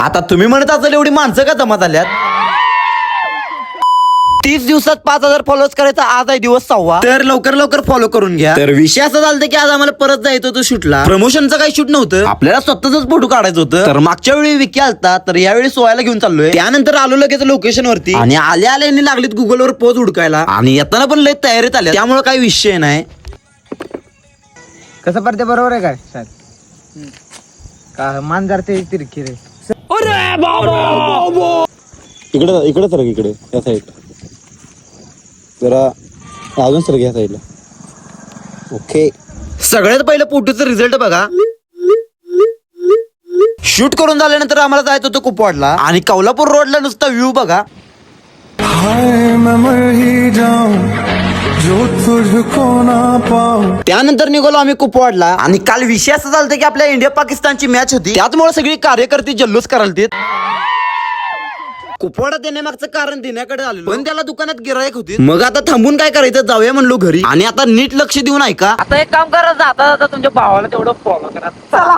आता तुम्ही म्हणत असाल एवढी माणसं का जमा झाल्यात? 30 दिवसात 5000 फॉलोअर्स करायचा आज आहे दिवस 6वा. तर लवकर लवकर फॉलो करून घ्या. तर विषय असा झाला की आज आम्हाला परत जायचं होतं शूटला. प्रमोशनचं काही शूट नव्हतं, आपल्याला स्वतःच फोटो काढायचं होतं. तर मागच्या वेळी विकी आलता, तर यावेळी सोयाला घेऊन चाललोय. त्यानंतर आलो लगेच लोकेशन वरती आणि आल्या आल्याने लागलीत गुगलवर पोज हुडकायला आणि येताना पण लय तयारीत आल्या, त्यामुळे काही विषय नाही. कसं पडते बरोबर आहे काय का मान जाते तिरकी रे. इकडे इकडे सर, इकडे या साईड जरा अजून सर या साईडला. ओके, सगळ्यात पहिलं फोटोचं रिझल्ट बघा. शूट करून झाल्यानंतर आम्हाला जायचं होतं कुपवाडला आणि कौलापूर रोडला नुसता व्ह्यू बघा. त्यानंतर निघालो आम्ही कुपवाडला आणि काल विषय असं झालं की आपल्या इंडिया पाकिस्तानची मॅच होती, त्याचमुळे सगळी कार्यकर्ते जल्लोष करायला. कुपवाडा देण्यामागचं कारण देण्याकडे आलेलो, पण त्याला दुकानात गिरायक होती. मग आता थांबून काय करायचं, जाऊया म्हणलो घरी. आणि आता नीट लक्ष देऊन ऐका. आता एक काम करा, जाता जाता तुमच्या भावाला तेवढं फॉलो करा. चला.